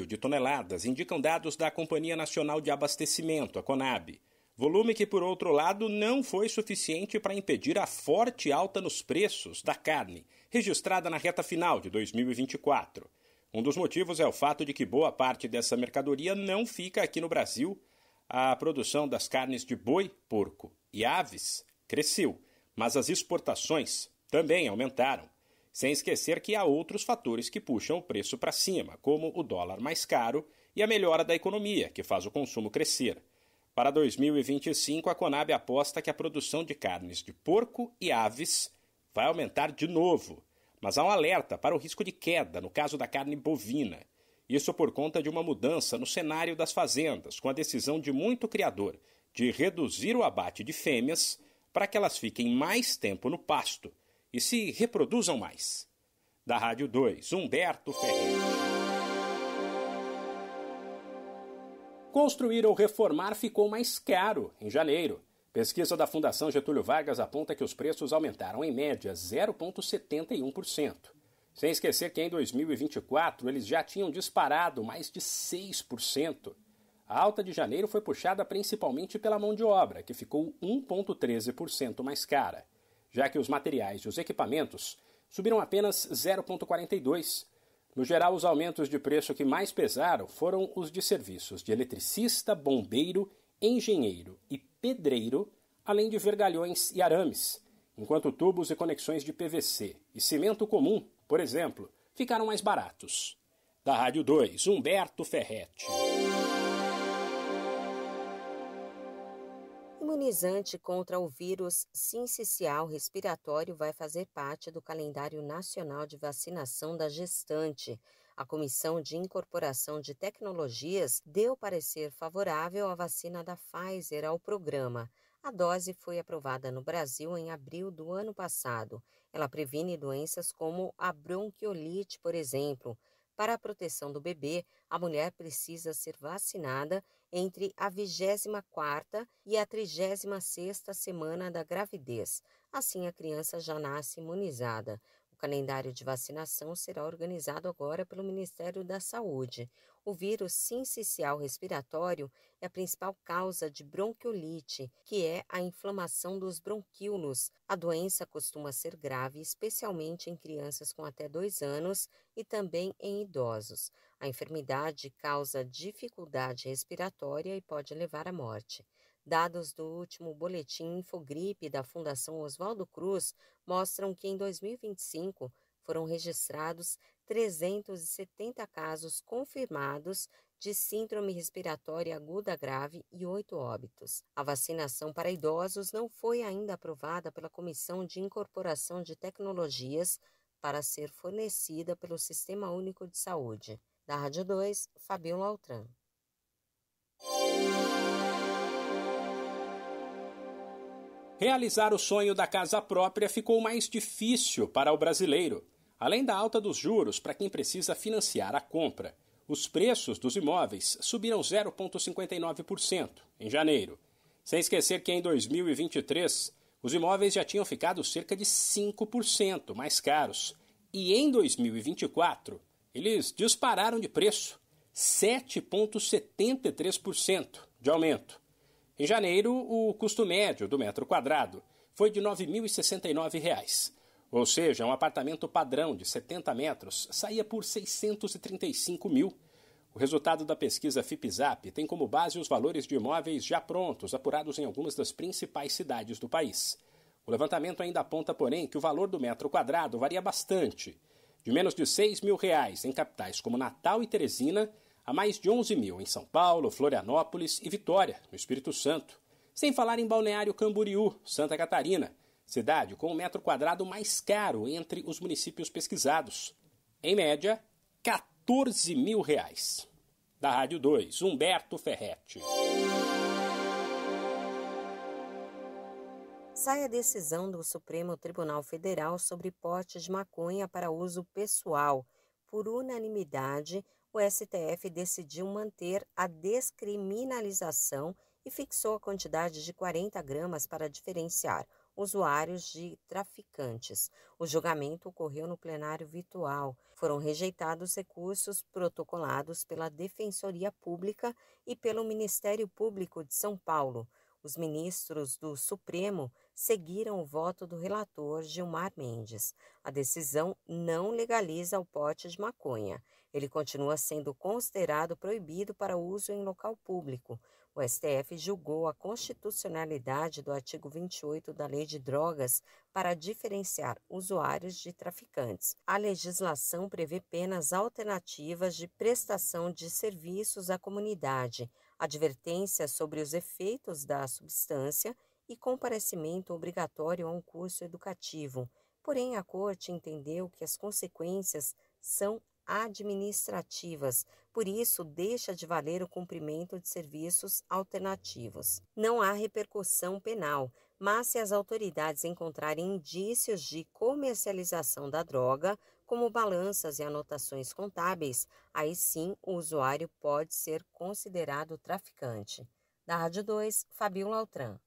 de toneladas, indicam dados da Companhia Nacional de Abastecimento, a Conab. Volume que, por outro lado, não foi suficiente para impedir a forte alta nos preços da carne, registrada na reta final de 2024. Um dos motivos é o fato de que boa parte dessa mercadoria não fica aqui no Brasil. A produção das carnes de boi, porco e aves cresceu, mas as exportações também aumentaram. Sem esquecer que há outros fatores que puxam o preço para cima, como o dólar mais caro e a melhora da economia, que faz o consumo crescer. Para 2025, a Conab aposta que a produção de carnes de porco e aves vai aumentar de novo, mas há um alerta para o risco de queda no caso da carne bovina. Isso por conta de uma mudança no cenário das fazendas, com a decisão de muito criador de reduzir o abate de fêmeas para que elas fiquem mais tempo no pasto e se reproduzam mais. Da Rádio 2, Humberto Ferreira. Construir ou reformar ficou mais caro em janeiro. Pesquisa da Fundação Getúlio Vargas aponta que os preços aumentaram em média 0,71%. Sem esquecer que em 2024 eles já tinham disparado mais de 6%. A alta de janeiro foi puxada principalmente pela mão de obra, que ficou 1,13% mais cara, já que os materiais e os equipamentos subiram apenas 0,42%. No geral, os aumentos de preço que mais pesaram foram os de serviços de eletricista, bombeiro, engenheiro e pedreiro, além de vergalhões e arames, enquanto tubos e conexões de PVC e cimento comum, por exemplo, ficaram mais baratos. Da Rádio 2, Humberto Ferretti. Imunizante contra o vírus sincicial respiratório vai fazer parte do calendário nacional de vacinação da gestante. A Comissão de Incorporação de Tecnologias deu parecer favorável à vacina da Pfizer ao programa. A dose foi aprovada no Brasil em abril do ano passado. Ela previne doenças como a bronquiolite, por exemplo. Para a proteção do bebê, a mulher precisa ser vacinada entre a 24ª e a 36ª semana da gravidez. Assim, a criança já nasce imunizada. O calendário de vacinação será organizado agora pelo Ministério da Saúde. O vírus sincicial respiratório é a principal causa de bronquiolite, que é a inflamação dos bronquíolos. A doença costuma ser grave, especialmente em crianças com até 2 anos e também em idosos. A enfermidade causa dificuldade respiratória e pode levar à morte. Dados do último boletim Infogripe da Fundação Oswaldo Cruz mostram que em 2025 foram registrados 370 casos confirmados de síndrome respiratória aguda grave e 8 óbitos. A vacinação para idosos não foi ainda aprovada pela Comissão de Incorporação de Tecnologias para ser fornecida pelo Sistema Único de Saúde. Da Rádio 2, Fabiola Altran. Realizar o sonho da casa própria ficou mais difícil para o brasileiro. Além da alta dos juros para quem precisa financiar a compra, os preços dos imóveis subiram 0,59% em janeiro. Sem esquecer que em 2023, os imóveis já tinham ficado cerca de 5% mais caros. E em 2024, eles dispararam de preço, 7,73% de aumento. Em janeiro, o custo médio do metro quadrado foi de R$ 9.069. Ou seja, um apartamento padrão de 70 metros saía por R$ 635 mil. O resultado da pesquisa FIPZAP tem como base os valores de imóveis já prontos, apurados em algumas das principais cidades do país. O levantamento ainda aponta, porém, que o valor do metro quadrado varia bastante, de menos de R$ 6 mil em capitais como Natal e Teresina, a mais de 11 mil em São Paulo, Florianópolis e Vitória, no Espírito Santo. Sem falar em Balneário Camboriú, Santa Catarina, cidade com o metro quadrado mais caro entre os municípios pesquisados. Em média, R$ 14 mil. Da Rádio 2, Humberto Ferretti. Sai a decisão do Supremo Tribunal Federal sobre porte de maconha para uso pessoal. Por unanimidade, o STF decidiu manter a descriminalização e fixou a quantidade de 40 gramas para diferenciar usuários de traficantes. O julgamento ocorreu no plenário virtual. Foram rejeitados recursos protocolados pela Defensoria Pública e pelo Ministério Público de São Paulo. Os ministros do Supremo seguiram o voto do relator Gilmar Mendes. A decisão não legaliza o porte de maconha. Ele continua sendo considerado proibido para uso em local público. O STF julgou a constitucionalidade do artigo 28 da Lei de Drogas para diferenciar usuários de traficantes. A legislação prevê penas alternativas de prestação de serviços à comunidade, advertência sobre os efeitos da substância e comparecimento obrigatório a um curso educativo. Porém, a Corte entendeu que as consequências são administrativas, por isso deixa de valer o cumprimento de serviços alternativos. Não há repercussão penal, mas se as autoridades encontrarem indícios de comercialização da droga, como balanças e anotações contábeis, aí sim o usuário pode ser considerado traficante. Da Rádio 2, Fabiola Altran.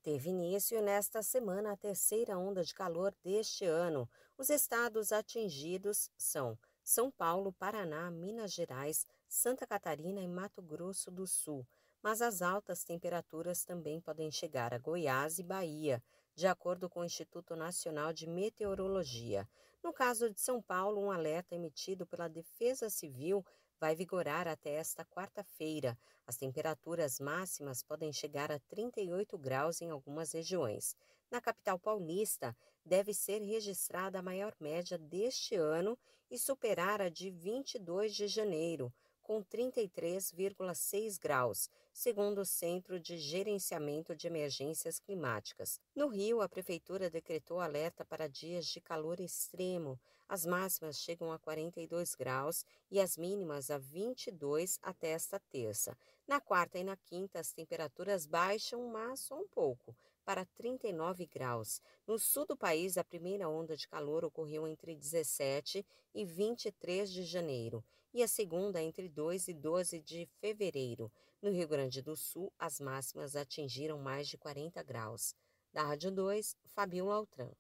Teve início nesta semana a terceira onda de calor deste ano. Os estados atingidos são São Paulo, Paraná, Minas Gerais, Santa Catarina e Mato Grosso do Sul. Mas as altas temperaturas também podem chegar a Goiás e Bahia, de acordo com o Instituto Nacional de Meteorologia. No caso de São Paulo, um alerta emitido pela Defesa Civil vai vigorar até esta quarta-feira. As temperaturas máximas podem chegar a 38 graus em algumas regiões. Na capital paulista, deve ser registrada a maior média deste ano e superar a de 22 de janeiro, com 33,6 graus, segundo o Centro de Gerenciamento de Emergências Climáticas. No Rio, a Prefeitura decretou alerta para dias de calor extremo. As máximas chegam a 42 graus e as mínimas a 22 até esta terça. Na quarta e na quinta, as temperaturas baixam, mas só um pouco, para 39 graus. No sul do país, a primeira onda de calor ocorreu entre 17 e 23 de janeiro e a segunda entre 2 e 12 de fevereiro. No Rio Grande do Sul, as máximas atingiram mais de 40 graus. Da Rádio 2, Fabiola Altran.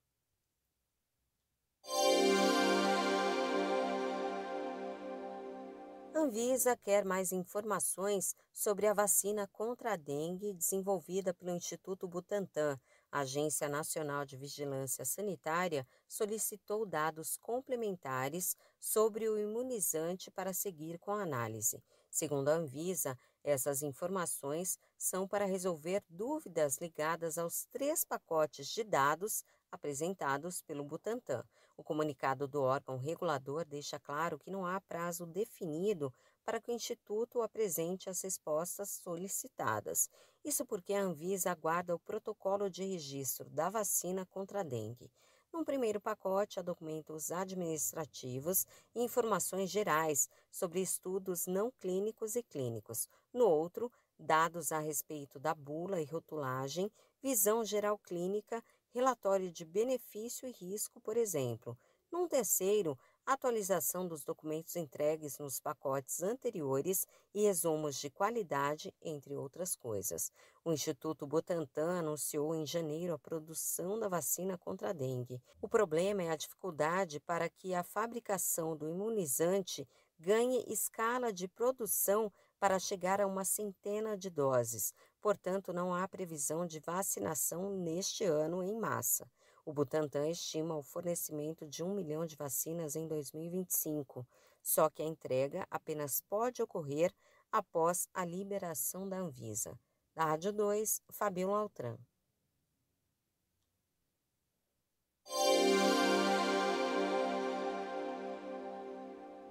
Anvisa quer mais informações sobre a vacina contra a dengue desenvolvida pelo Instituto Butantan. A Agência Nacional de Vigilância Sanitária solicitou dados complementares sobre o imunizante para seguir com a análise. Segundo a Anvisa, essas informações são para resolver dúvidas ligadas aos 3 pacotes de dados apresentados pelo Butantan. O comunicado do órgão regulador deixa claro que não há prazo definido para que o Instituto apresente as respostas solicitadas. Isso porque a Anvisa aguarda o protocolo de registro da vacina contra a dengue. Num primeiro pacote, há documentos administrativos e informações gerais sobre estudos não clínicos e clínicos. No outro, dados a respeito da bula e rotulagem, visão geral clínica, relatório de benefício e risco, por exemplo. Num terceiro, atualização dos documentos entregues nos pacotes anteriores e resumos de qualidade, entre outras coisas. O Instituto Butantan anunciou em janeiro a produção da vacina contra a dengue. O problema é a dificuldade para que a fabricação do imunizante ganhe escala de produção para chegar a uma centena de doses. Portanto, não há previsão de vacinação neste ano em massa. O Butantan estima o fornecimento de 1 milhão de vacinas em 2025, só que a entrega apenas pode ocorrer após a liberação da Anvisa. Da Rádio 2, Fabiola Altran.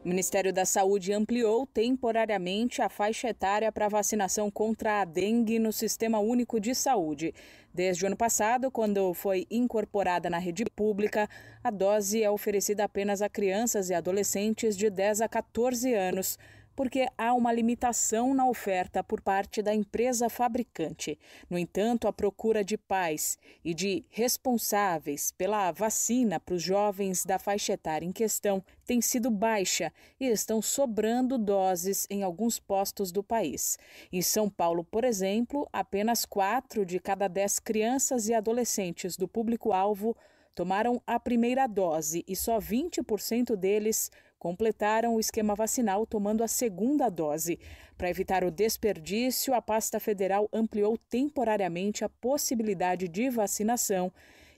O Ministério da Saúde ampliou temporariamente a faixa etária para vacinação contra a dengue no Sistema Único de Saúde. Desde o ano passado, quando foi incorporada na rede pública, a dose é oferecida apenas a crianças e adolescentes de 10 a 14 anos, porque há uma limitação na oferta por parte da empresa fabricante. No entanto, a procura de pais e de responsáveis pela vacina para os jovens da faixa etária em questão tem sido baixa e estão sobrando doses em alguns postos do país. Em São Paulo, por exemplo, apenas 4 de cada 10 crianças e adolescentes do público-alvo tomaram a primeira dose e só 20% deles completaram o esquema vacinal tomando a segunda dose. Para evitar o desperdício, a pasta federal ampliou temporariamente a possibilidade de vacinação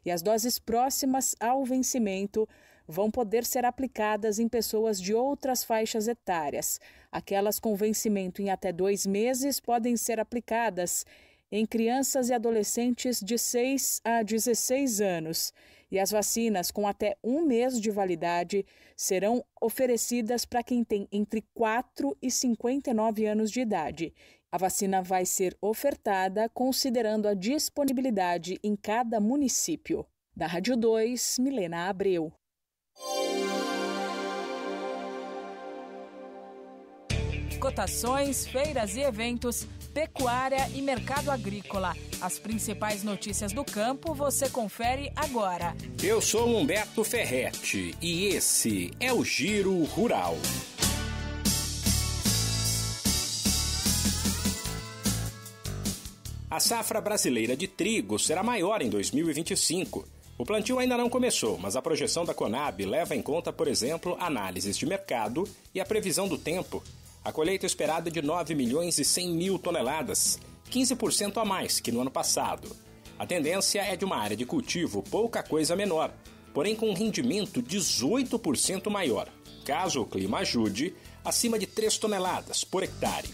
e as doses próximas ao vencimento vão poder ser aplicadas em pessoas de outras faixas etárias. Aquelas com vencimento em até 2 meses podem ser aplicadas em crianças e adolescentes de 6 a 16 anos. E as vacinas com até 1 mês de validade serão oferecidas para quem tem entre 4 e 59 anos de idade. A vacina vai ser ofertada considerando a disponibilidade em cada município. Da Rádio 2, Milena Abreu. Cotações, feiras e eventos, pecuária e mercado agrícola. As principais notícias do campo você confere agora. Eu sou Humberto Ferretti e esse é o Giro Rural. A safra brasileira de trigo será maior em 2025. O plantio ainda não começou, mas a projeção da Conab leva em conta, por exemplo, análises de mercado e a previsão do tempo. A colheita esperada é de 9 milhões e 100 mil toneladas, 15% a mais que no ano passado. A tendência é de uma área de cultivo pouca coisa menor, porém com um rendimento 18% maior. Caso o clima ajude, acima de 3 toneladas por hectare.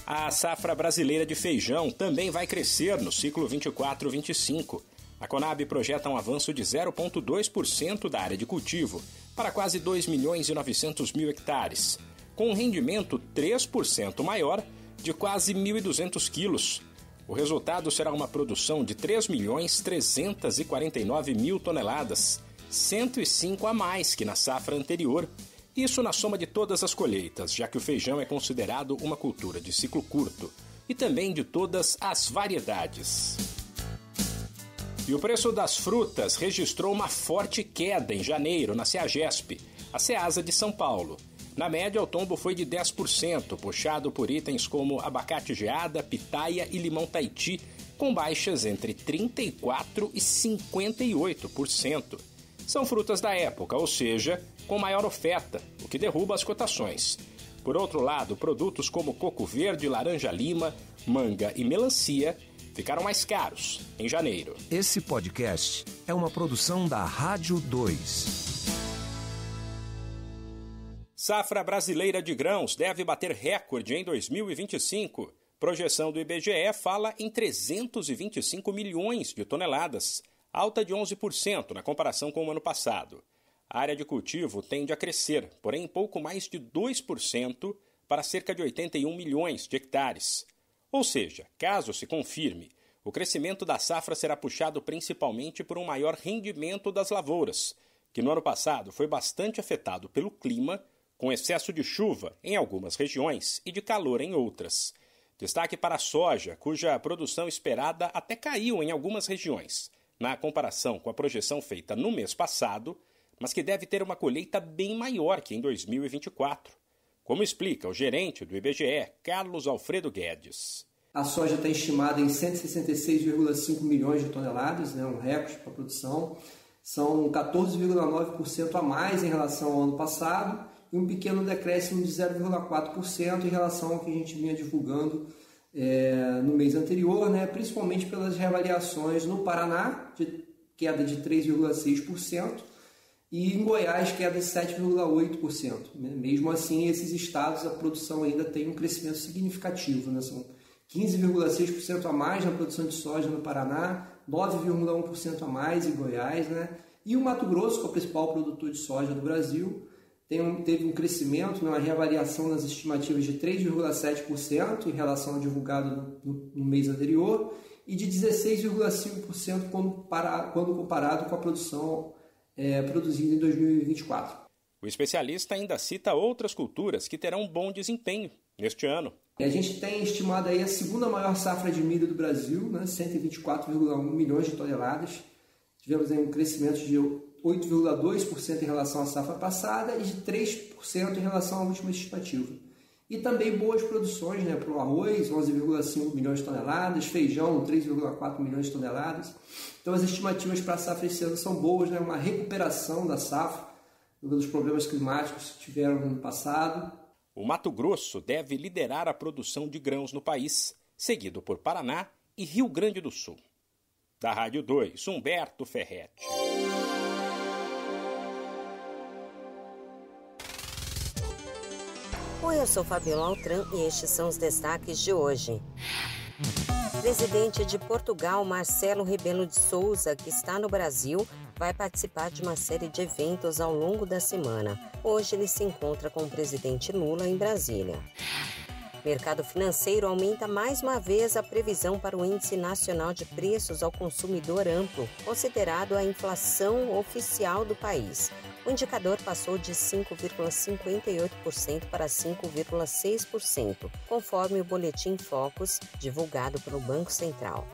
A safra brasileira de feijão também vai crescer no ciclo 24-25. A Conab projeta um avanço de 0,2% da área de cultivo para quase 2.900.000 hectares, com um rendimento 3% maior de quase 1.200 quilos. O resultado será uma produção de 3.349.000 toneladas, 105 a mais que na safra anterior. Isso na soma de todas as colheitas, já que o feijão é considerado uma cultura de ciclo curto, e também de todas as variedades. E o preço das frutas registrou uma forte queda em janeiro na Ceagesp, a Ceasa de São Paulo. Na média, o tombo foi de 10%, puxado por itens como abacate geada, pitaia e limão Tahiti, com baixas entre 34% e 58%. São frutas da época, ou seja, com maior oferta, o que derruba as cotações. Por outro lado, produtos como coco verde, laranja-lima, manga e melancia ficaram mais caros em janeiro. Esse podcast é uma produção da Rádio 2. Safra brasileira de grãos deve bater recorde em 2025. Projeção do IBGE fala em 325 milhões de toneladas, alta de 11% na comparação com o ano passado. A área de cultivo tende a crescer, porém pouco mais de 2% para cerca de 81 milhões de hectares. Ou seja, caso se confirme, o crescimento da safra será puxado principalmente por um maior rendimento das lavouras, que no ano passado foi bastante afetado pelo clima, com excesso de chuva em algumas regiões e de calor em outras. Destaque para a soja, cuja produção esperada até caiu em algumas regiões, na comparação com a projeção feita no mês passado, mas que deve ter uma colheita bem maior que em 2024, como explica o gerente do IBGE, Carlos Alfredo Guedes. A soja está estimada em 166,5 milhões de toneladas, um recorde para a produção. São 14,9% a mais em relação ao ano passado e um pequeno decréscimo de 0,4% em relação ao que a gente vinha divulgando no mês anterior, principalmente pelas reavaliações no Paraná, de queda de 3,6%, e em Goiás, queda de 7,8%. Mesmo assim, esses estados, a produção ainda tem um crescimento significativo. São 15,6% a mais na produção de soja no Paraná, 9,1% a mais em Goiás. E o Mato Grosso, que é o principal produtor de soja do Brasil, teve um crescimento, uma reavaliação nas estimativas de 3,7% em relação ao divulgado no mês anterior e de 16,5% quando comparado com a produção produzida em 2024. O especialista ainda cita outras culturas que terão um bom desempenho neste ano. A gente tem estimado aí a segunda maior safra de milho do Brasil, 124,1 milhões de toneladas. Tivemos aí um crescimento de 8,2% em relação à safra passada e de 3% em relação à última estimativa. E também boas produções para o arroz, 11,5 milhões de toneladas, feijão, 3,4 milhões de toneladas. Então as estimativas para a safra esse ano são boas, uma recuperação da safra pelos problemas climáticos que tiveram no passado. O Mato Grosso deve liderar a produção de grãos no país, seguido por Paraná e Rio Grande do Sul. Da Rádio 2, Humberto Ferretti. Oi, eu sou Fabiola Altran e estes são os destaques de hoje. Presidente de Portugal, Marcelo Rebelo de Sousa, que está no Brasil, vai participar de uma série de eventos ao longo da semana. Hoje ele se encontra com o presidente Lula em Brasília. Mercado financeiro aumenta mais uma vez a previsão para o Índice Nacional de Preços ao Consumidor Amplo, considerado a inflação oficial do país. O indicador passou de 5,58% para 5,6%, conforme o Boletim Focus, divulgado pelo Banco Central.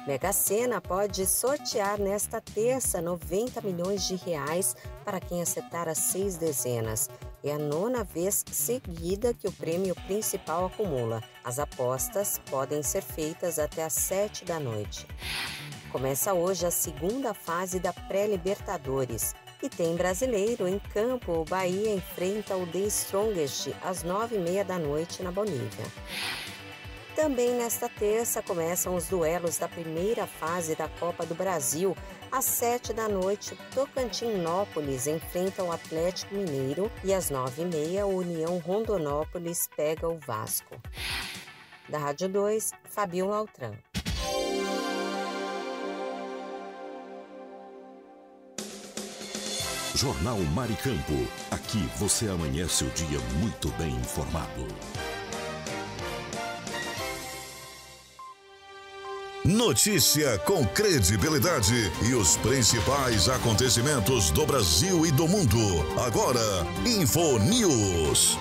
Mega Sena pode sortear nesta terça 90 milhões de reais para quem acertar as 6 dezenas. É a 9ª vez seguida que o prêmio principal acumula. As apostas podem ser feitas até às 7 da noite. Começa hoje a segunda fase da pré-Libertadores. E tem brasileiro em campo. O Bahia enfrenta o The Strongest às 9h30 da noite na Bolívia. Também nesta terça começam os duelos da primeira fase da Copa do Brasil. Às 7 da noite, Tocantinópolis enfrenta o Atlético Mineiro e às 9h30, o União Rondonópolis pega o Vasco. Da Rádio 2, Fabiola Altran. Jornal Maricampo. Aqui você amanhece o dia muito bem informado. Notícia com credibilidade e os principais acontecimentos do Brasil e do mundo. Agora, InfoNews.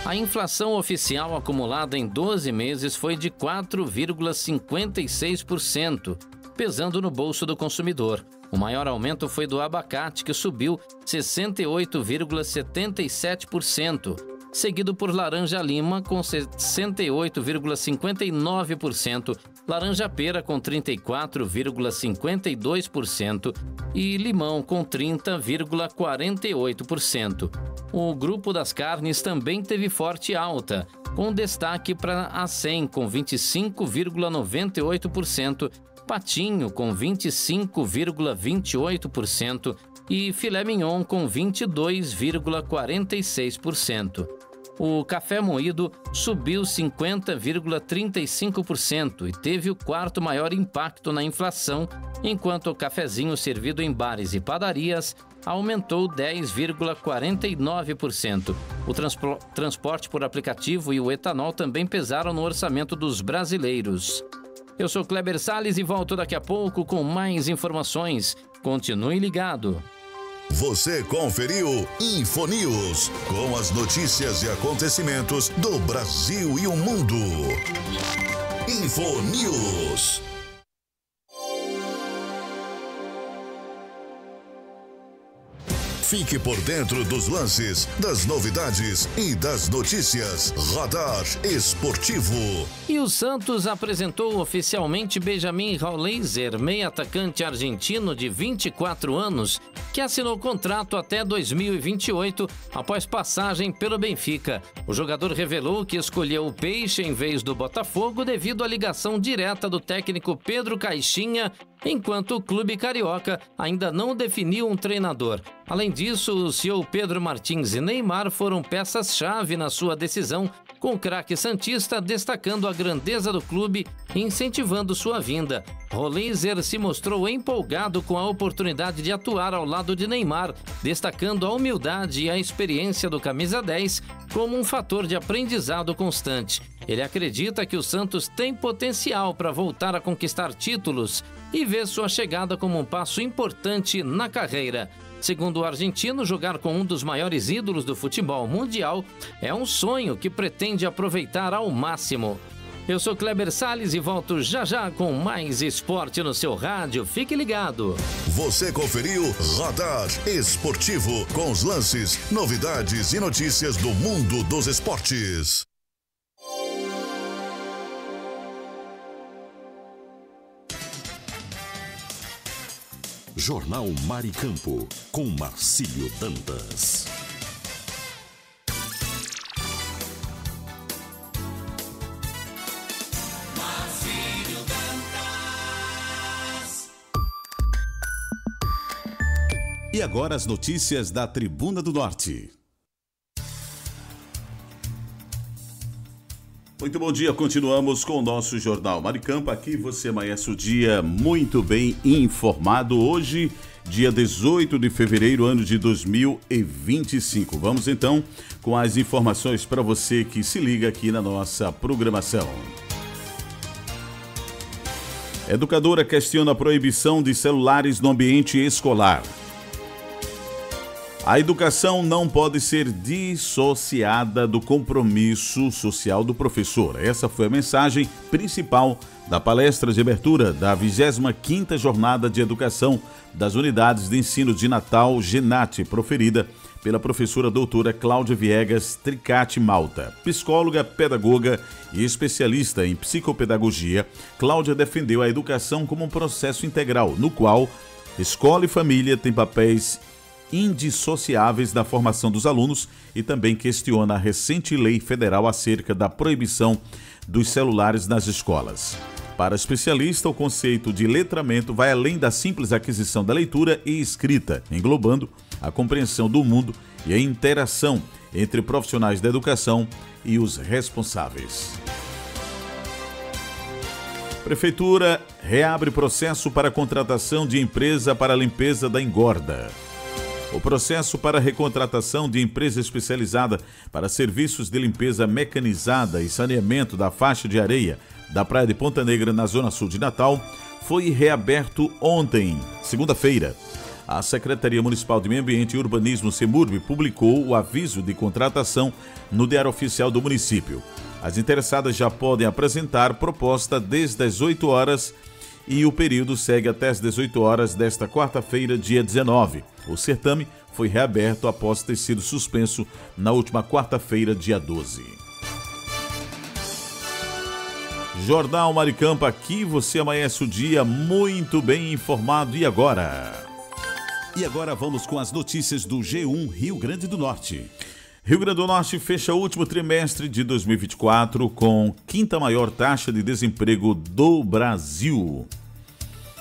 A inflação oficial acumulada em 12 meses foi de 4,56%, pesando no bolso do consumidor. O maior aumento foi do abacate, que subiu 68,77%, seguido por laranja-lima com 68,59%, laranja-pera com 34,52% e limão com 30,48%. O grupo das carnes também teve forte alta, com destaque para a acém com 25,98%, patinho com 25,28% e filé mignon com 22,46%. O café moído subiu 50,35% e teve o quarto maior impacto na inflação, enquanto o cafezinho servido em bares e padarias aumentou 10,49%. O transporte por aplicativo e o etanol também pesaram no orçamento dos brasileiros. Eu sou Kleber Salles e volto daqui a pouco com mais informações. Continue ligado. Você conferiu InfoNews, com as notícias e acontecimentos do Brasil e o mundo. InfoNews. Fique por dentro dos lances, das novidades e das notícias. Radar Esportivo. E o Santos apresentou oficialmente Benjamin Rollízer, meio-atacante argentino de 24 anos, que assinou contrato até 2028 após passagem pelo Benfica. O jogador revelou que escolheu o Peixe em vez do Botafogo devido à ligação direta do técnico Pedro Caixinha, enquanto o clube carioca ainda não definiu um treinador. Além disso, o CEO Pedro Martins e Neymar foram peças-chave na sua decisão, com o craque santista destacando a grandeza do clube e incentivando sua vinda. Rollízer se mostrou empolgado com a oportunidade de atuar ao lado de Neymar, destacando a humildade e a experiência do camisa 10 como um fator de aprendizado constante. Ele acredita que o Santos tem potencial para voltar a conquistar títulos e vê sua chegada como um passo importante na carreira. Segundo o argentino, jogar com um dos maiores ídolos do futebol mundial é um sonho que pretende aproveitar ao máximo. Eu sou Kleber Salles e volto já já com mais esporte no seu rádio. Fique ligado. Você conferiu Radar Esportivo, com os lances, novidades e notícias do mundo dos esportes. Jornal Maricampo, com Marcílio Dantas. Marcílio Dantas. E agora as notícias da Tribuna do Norte. Muito bom dia, continuamos com o nosso Jornal Maricampo. Aqui você amanhece o dia muito bem informado. Hoje, dia 18 de fevereiro, ano de 2025. Vamos então com as informações para você que se liga aqui na nossa programação. Educadora questiona a proibição de celulares no ambiente escolar. A educação não pode ser dissociada do compromisso social do professor. Essa foi a mensagem principal da palestra de abertura da 25ª Jornada de Educação das Unidades de Ensino de Natal GENAT, proferida pela professora doutora Cláudia Viegas Tricati Malta. Psicóloga, pedagoga e especialista em psicopedagogia, Cláudia defendeu a educação como um processo integral, no qual escola e família têm papéis indissociáveis da formação dos alunos e também questiona a recente lei federal acerca da proibição dos celulares nas escolas. Para especialista, o conceito de letramento vai além da simples aquisição da leitura e escrita, englobando a compreensão do mundo e a interação entre profissionais da educação e os responsáveis. Prefeitura reabre processo para contratação de empresa para limpeza da engorda. O processo para recontratação de empresa especializada para serviços de limpeza mecanizada e saneamento da faixa de areia da Praia de Ponta Negra, na Zona Sul de Natal, foi reaberto ontem, segunda-feira. A Secretaria Municipal de Meio Ambiente e Urbanismo, Semurb, publicou o aviso de contratação no Diário Oficial do município. As interessadas já podem apresentar proposta desde as 8 horas e o período segue até as 18 horas desta quarta-feira, dia 19. O certame foi reaberto após ter sido suspenso na última quarta-feira, dia 12. Jornal Maricampo, aqui você amanhece o dia muito bem informado. E agora? E agora vamos com as notícias do G1 Rio Grande do Norte. Rio Grande do Norte fecha o último trimestre de 2024 com quinta maior taxa de desemprego do Brasil.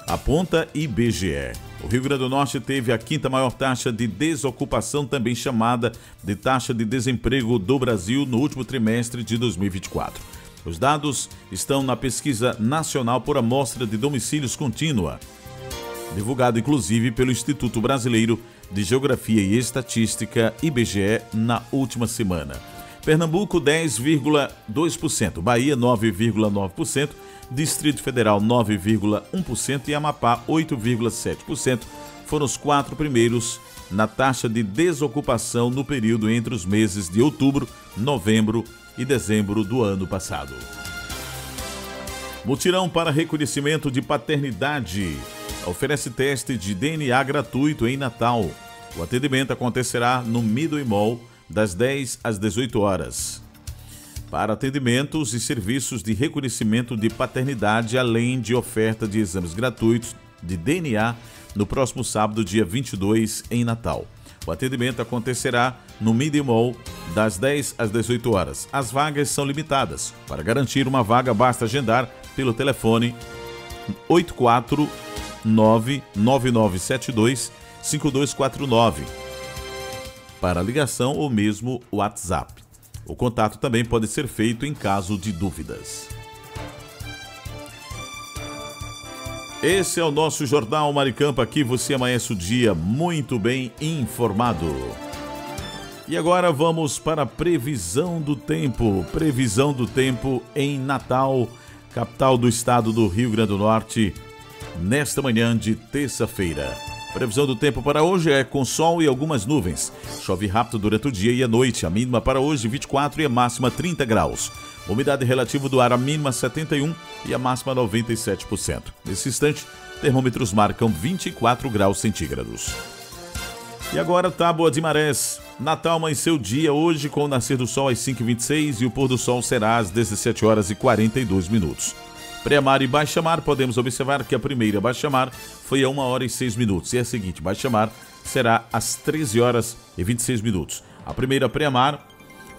Aponta IBGE. O Rio Grande do Norte teve a quinta maior taxa de desocupação, também chamada de taxa de desemprego do Brasil, no último trimestre de 2024. Os dados estão na Pesquisa Nacional por Amostra de Domicílios Contínua, divulgado inclusive pelo Instituto Brasileiro de Geografia e Estatística, IBGE, na última semana. Pernambuco, 10,2%, Bahia, 9,9%, Distrito Federal, 9,1% e Amapá, 8,7%, foram os 4 primeiros na taxa de desocupação no período entre os meses de outubro, novembro e dezembro do ano passado. Mutirão para reconhecimento de paternidade oferece teste de DNA gratuito em Natal. O atendimento acontecerá no Midway Mall das 10 às 18 horas. Para atendimentos e serviços de reconhecimento de paternidade, além de oferta de exames gratuitos de DNA no próximo sábado, dia 22, em Natal. O atendimento acontecerá no Midway Mall das 10 às 18 horas. As vagas são limitadas. Para garantir uma vaga, basta agendar pelo telefone 849-9972-5249 para ligação ou mesmo WhatsApp. O contato também pode ser feito em caso de dúvidas. Esse é o nosso Jornal Maricampo, aqui você amanhece o dia muito bem informado. E agora vamos para a previsão do tempo. Previsão do tempo em Natal, capital do estado do Rio Grande do Norte, nesta manhã de terça-feira. Previsão do tempo para hoje é com sol e algumas nuvens. Chove rápido durante o dia e a noite. A mínima para hoje 24 e a máxima 30 graus. Umidade relativa do ar, a mínima 71 e a máxima 97%. Nesse instante, termômetros marcam 24 graus centígrados. E agora, Tábua de Marés. Natal amanheceu o dia hoje com o nascer do sol às 5h26 e o pôr do sol será às 17 horas e 42 minutos. Pré-mar e baixa-mar, podemos observar que a primeira baixa-mar foi a 1 hora e 6 minutos e a seguinte baixa-mar será às 13 horas e 26 minutos. A primeira pré-mar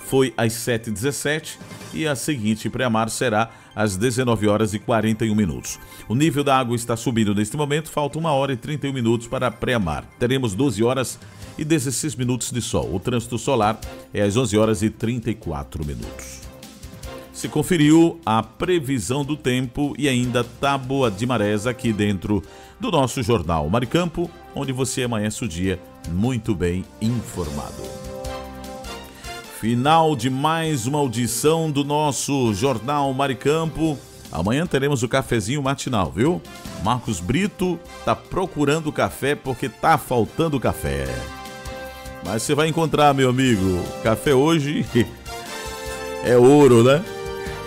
foi às 7h17 e a seguinte pré-mar será às 19 horas e 41 minutos. O nível da água está subindo neste momento, falta 1 hora e 31 minutos para a pré-mar. Teremos 12 horas e 16 minutos de sol. O trânsito solar é às 11 horas e 34 minutos. Se conferiu a previsão do tempo e ainda Tábua de Marés aqui dentro do nosso Jornal Maricampo, onde você amanhece o dia muito bem informado. Final de mais uma audição do nosso Jornal Maricampo. Amanhã teremos o cafezinho matinal, viu? Marcos Brito tá procurando café porque tá faltando café. Mas você vai encontrar, meu amigo, café hoje é ouro, né?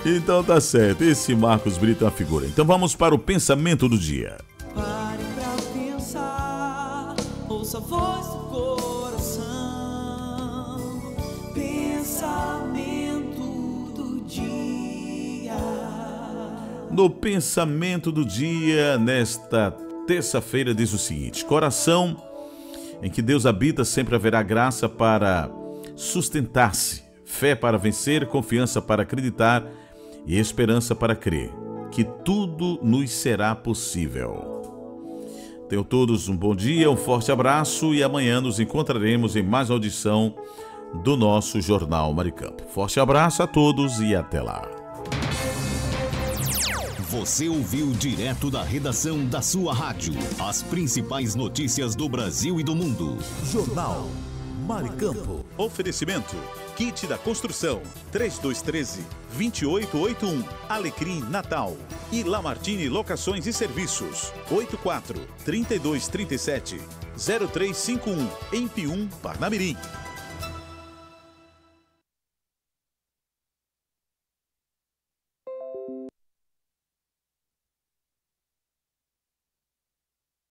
Então tá certo, esse Marcos Brito é uma figura. Então vamos para o pensamento do dia. Pare pra pensar, ouça a voz do coração. Pensamento do dia. No pensamento do dia, nesta terça-feira, diz o seguinte: coração em que Deus habita, sempre haverá graça para sustentar-se, fé para vencer, confiança para acreditar e esperança para crer. que tudo nos será possível. Tenham todos um bom dia, um forte abraço e amanhã nos encontraremos em mais uma audição do nosso Jornal Maricampo. Forte abraço a todos e até lá. Você ouviu direto da redação da sua rádio as principais notícias do Brasil e do mundo. Jornal Maricampo. Oferecimento: Kit da Construção 3213-2881. Alecrim Natal. E Lamartine Locações e Serviços 84-3237-0351 em Pium, Parnamirim.